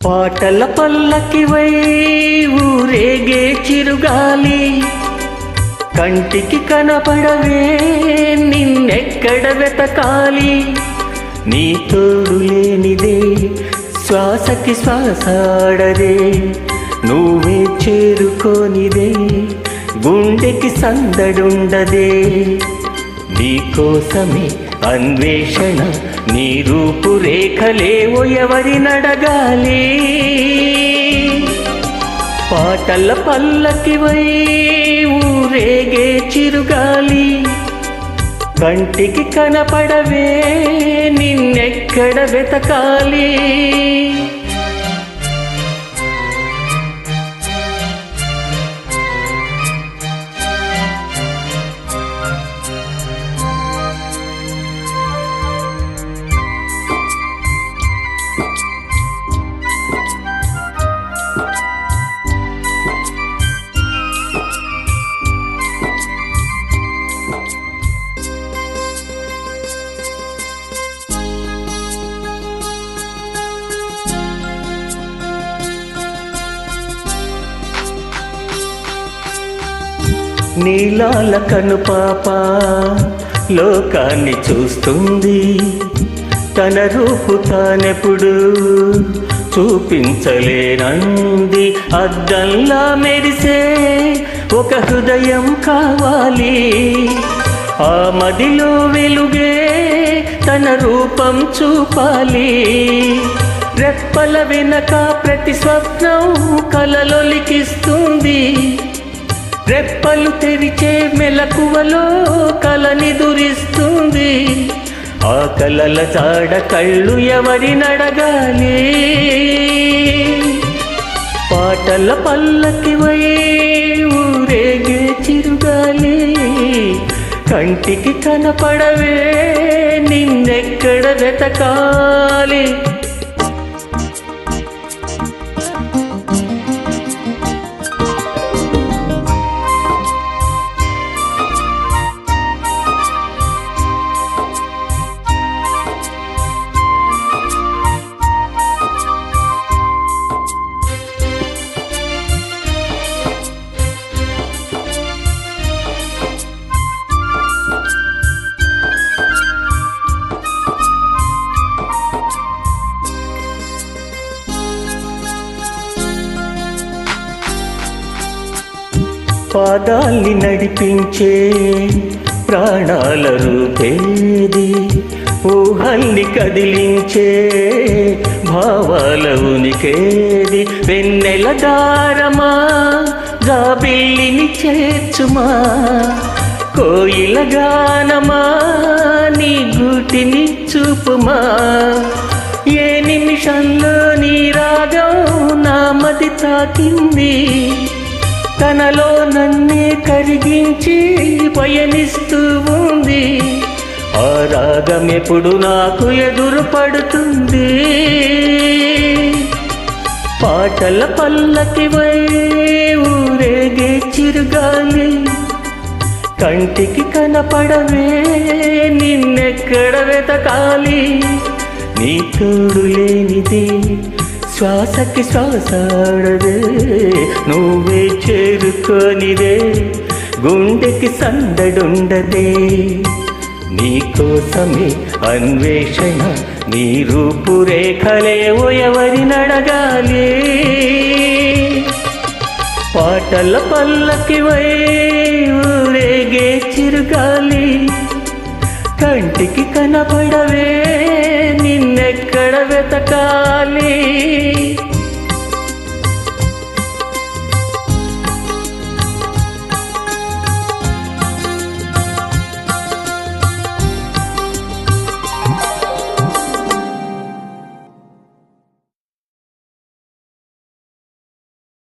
పాటల పల్లకివై ఊరేగే చిరుగాలి, కంటికి కనపడవే నిన్నెక్కడ వెతకాలి. నీ తోడు లేనిదే శ్వాసకి శ్వాసాడదే, నువ్వే చేరుకోనిదే గుండెకి సందడుండదే. నీకోసమే అన్వేషణ, నీ రూపురేఖలేవో ఎవరినడగాలి. పాటల పల్లకివై ఊరేగే చిరుగాలి, కంటికి కనపడవే నిన్నెక్కడ వెతకాలి. నీలాల కనుపాప లోకాన్ని చూస్తుంది, తన రూపు తానెప్పుడు చూపించలేనంది. అద్దంలా మెరిసే ఒక హృదయం కావాలి, ఆ మదిలో వెలుగే తన రూపం చూపాలి. రెప్పల వెనక ప్రతి స్వప్నం కలలొలికిస్తుంది, రెప్పలు తెరిచే మెలకువలో కలని దురిస్తుంది. ఆ కలల జాడ కళ్ళు ఎవరినడగాలి. పాటల పల్లకివై ఊరేగే చిరుగాలి, కంటికి కనపడవే నిన్నెక్కడ వెతకాలి. పాదాల్ని నడిపించే ప్రాణాల రూపేది, ఊహల్ని కదిలించే భావాల ఉనికేది. వెన్నెల దారమా జాబిల్లిని చేర్చుమా, కోయిల గానమా నీ గూటిని చూపుమా. ఏ నిమిషంలో నీ రాగం నా మది తాకింది, తనలో నన్నే కరిగించి పయనిస్తూ ఉంది. ఆ రాగం ఎప్పుడు నాకు ఎదురు పడుతుంది. పాటల పల్లకివై ఊరేగే చిరుగాలి, కంటికి కనపడవే నిన్నెక్కడ వెతకాలి. నీ తోడు లేనిది శ్వాసకి శ్వాసాడదే, నువ్వే చేరుకోనిదే గుండెకి సందడుండదే. నీకోసమే అన్వేషణ, నీ రూపురేఖలేవో ఎవరినడగాలి. పాటల పల్లకివై ఊరేగే చిరుగాలి, కంటికి కనపడవే నిన్నెక్కడ వెతకాలి.